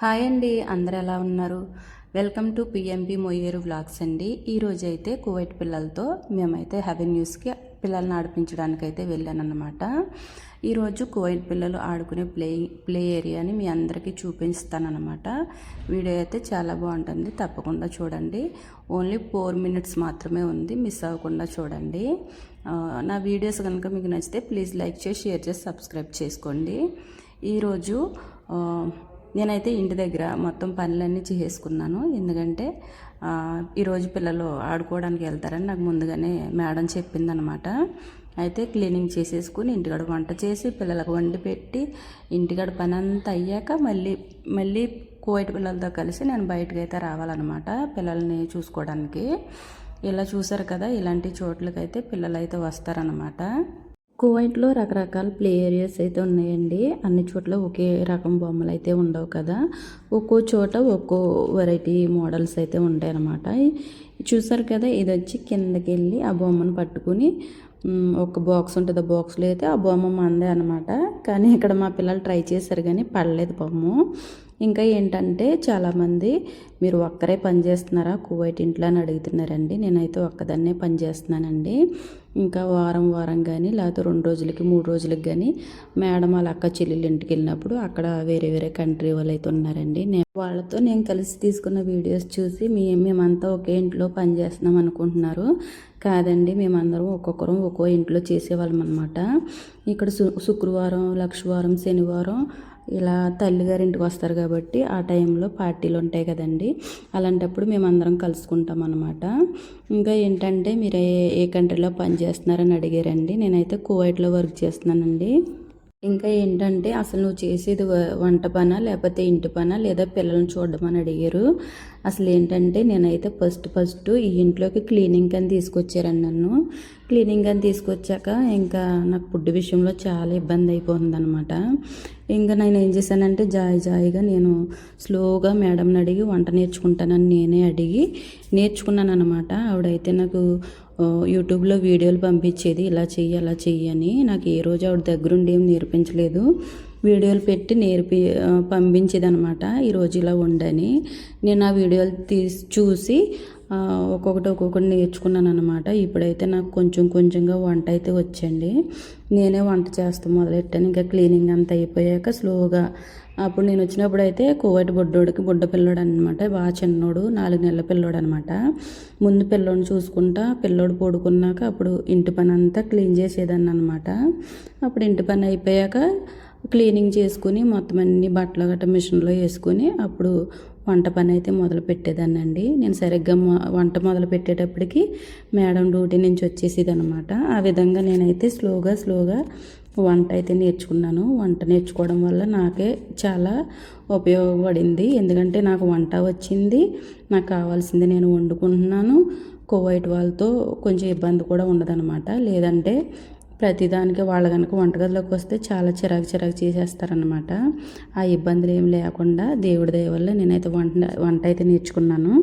Hi అండి, అందరు ఎలా ఉన్నారు? Welcome to PMP Moyyeru vlogs అండి. ఈరోజు అయితే కువైట్ పిల్లలతో మేమైతే హెవెన్ న్యూస్కి పిల్లల్ని ఆడిపించడానికి అయితే వెళ్ళానన్నమాట. ఈరోజు కువైట్ పిల్లలు ఆడుకునే ప్లే ఏరియాని మీ అందరికీ చూపిస్తానన్నమాట. వీడియో అయితే చాలా బాగుంటుంది, తప్పకుండా చూడండి. ఓన్లీ 4 మినిట్స్ మాత్రమే ఉంది, మిస్ అవ్వకుండా చూడండి. నా వీడియోస్ కనుక మీకు నచ్చితే ప్లీజ్ లైక్ చేసి, షేర్ చేసి, సబ్స్క్రైబ్ చేసుకోండి. ఈరోజు నేనైతే ఇంటి దగ్గర మొత్తం పనులన్నీ చేసుకున్నాను. ఎందుకంటే ఈరోజు పిల్లలు ఆడుకోవడానికి వెళ్తారని నాకు ముందుగానే మేడం చెప్పిందనమాట. అయితే క్లీనింగ్ చేసేసుకుని ఇంటికాడ వంట చేసి పిల్లలకు వండి పెట్టి ఇంటికాడ పని అంతా అయ్యాక మళ్ళీ కువైట్ పిల్లలతో కలిసి నేను బయటకు అయితే రావాలన్నమాట, పిల్లల్ని చూసుకోవడానికి. ఇలా చూసారు కదా, ఇలాంటి చోట్లకైతే పిల్లలు అయితే వస్తారనమాట. కువైట్లో రకరకాల ప్లే ఏరియాస్ అయితే ఉన్నాయండి. అన్ని చోట్ల ఒకే రకం బొమ్మలు అయితే ఉండవు కదా, ఒక్కో చోట ఒక్కో వెరైటీ మోడల్స్ అయితే ఉంటాయి అన్నమాట. చూసారు కదా, ఇది వచ్చి కిందకి వెళ్ళి ఆ బొమ్మను పట్టుకుని ఒక బాక్స్ ఉంటుంది, ఆ బాక్స్లో అయితే ఆ బొమ్మ మందే అనమాట. కానీ ఇక్కడ మా పిల్లలు ట్రై చేశారు కానీ పడలేదు బొమ్మ. ఇంకా ఏంటంటే చాలామంది మీరు ఒక్కరే పని చేస్తున్నారా కువైట్ ఇంట్లో అని అడుగుతున్నారండి. నేనైతే ఒక్కదాన్నే పని చేస్తున్నానండి. ఇంకా వారం కానీ లేకపోతే 2 రోజులకి 3 రోజులకి కానీ మేడం వాళ్ళ అక్క చెల్లెలు ఇంటికి వెళ్ళినప్పుడు అక్కడ వేరే కంట్రీ వాళ్ళు అయితే ఉన్నారండి. వాళ్ళతో నేను కలిసి తీసుకున్న వీడియోస్ చూసి మేమంతా ఒకే ఇంట్లో పని చేస్తున్నాం అనుకుంటున్నారు. కాదండి, మేమందరం ఒక్కొక్కరం ఒక్కో ఇంట్లో చేసేవాళ్ళం అనమాట. ఇక్కడ శుక్రవారం, లక్షవారం, శనివారం ఇలా తల్లిగారింటికి వస్తారు కాబట్టి ఆ టైంలో పార్టీలు ఉంటాయి కదండి. అలాంటప్పుడు మేమందరం కలుసుకుంటాం అనమాట. ఇంకా ఏంటంటే మీరు ఏ కంట్రీలో పని చేస్తున్నారని అడిగారండి. నేనైతే కువైట్లో వర్క్ చేస్తున్నానండి. ఇంకా ఏంటంటే అసలు నువ్వు చేసేది వంట పనా లేకపోతే ఇంటి పనా లేదా పిల్లల్ని చూడడం అని అడిగారు. అసలు ఏంటంటే నేనైతే ఫస్ట్ ఈ ఇంట్లోకి క్లీనింగ్ అని తీసుకొచ్చారండి నన్ను. క్లీనింగ్ అని తీసుకొచ్చాక ఇంకా నాకు ఫుడ్ విషయంలో చాలా ఇబ్బంది అయిపోతుంది అనమాట. ఇంకా నేను ఏం చేశానంటే జాయిగా నేను స్లోగా మేడంని అడిగి వంట నేర్చుకుంటానని నేనే అడిగి నేర్చుకున్నాను అనమాట. ఆవిడైతే నాకు యూట్యూబ్లో వీడియోలు పంపించేది, ఇలా చెయ్యి అలా చెయ్యి అని. నాకు ఏ రోజు ఆవిడ దగ్గరుండి ఏం నేర్పించలేదు, వీడియోలు పెట్టి పంపించేది అనమాట. ఈరోజు ఇలా ఉండని నేను ఆ వీడియోలు చూసి ఒక్కొక్కటి నేర్చుకున్నాను అనమాట. ఇప్పుడైతే నాకు కొంచెంగా వంట అయితే వచ్చండి. నేనే వంట చేస్తూ మొదలెట్టాను. ఇంకా క్లీనింగ్ అంతా అయిపోయాక స్లోగా అప్పుడు నేను వచ్చినప్పుడు అయితే కువైట్ బుడ్డ పిల్లోడు అనమాట, బాగా చిన్నోడు, 4 నెలల పిల్లోడు అనమాట. ముందు పిల్లోడిని చూసుకుంటా పిల్లోడు పడుకున్నాక అప్పుడు ఇంటి పని అంతా క్లీన్ చేసేదాన్ని అనమాట. అప్పుడు ఇంటి పని అయిపోయాక క్లీనింగ్ చేసుకుని మొత్తం అన్ని బట్టలు గట్ట మిషన్లో వేసుకుని అప్పుడు వంట పని అయితే మొదలు పెట్టేదాన్నండి. నేను సరిగ్గా వంట మొదలు పెట్టేటప్పటికి మేడం డ్యూటీ నుంచి వచ్చేసేది అనమాట. ఆ విధంగా నేనైతే స్లోగా వంట అయితే నేర్చుకున్నాను. వంట నేర్చుకోవడం వల్ల నాకే చాలా ఉపయోగపడింది. ఎందుకంటే నాకు వంట వచ్చింది, నాకు కావాల్సింది నేను వండుకుంటున్నాను. కువైట్ వాళ్ళతో కొంచెం ఇబ్బంది కూడా ఉండదన్నమాట. లేదంటే ప్రతిదానికి వాళ్ళు కనుక వంటగదిలోకి వస్తే చాలా చిరాకు చేసేస్తారనమాట. ఆ ఇబ్బందులు ఏం లేకుండా దేవుడి దయ వల్ల నేనైతే వంట అయితే నేర్చుకున్నాను.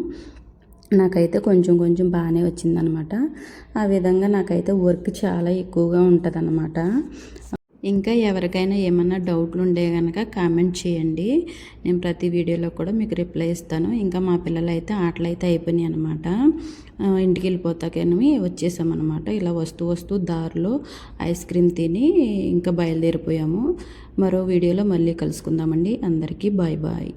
నాకైతే కొంచెం బాగానే వచ్చిందనమాట. ఆ విధంగా నాకైతే వర్క్ చాలా ఎక్కువగా ఉంటుందన్నమాట. ఇంకా ఎవరికైనా ఏమన్నా డౌట్లు ఉండే కనుక కామెంట్ చేయండి, నేను ప్రతి వీడియోలో కూడా మీకు రిప్లై ఇస్తాను. ఇంకా మా పిల్లలు అయితే ఆటలు అయితే అయిపోయినాయి అనమాట. ఇంటికి వెళ్ళిపోతాకని వచ్చేసామన్నమాట. ఇలా వస్తూ దారిలో ఐస్ క్రీమ్ తిని ఇంకా బయలుదేరిపోయాము. మరో వీడియోలో మళ్ళీ కలుసుకుందామండి. అందరికీ బాయ్.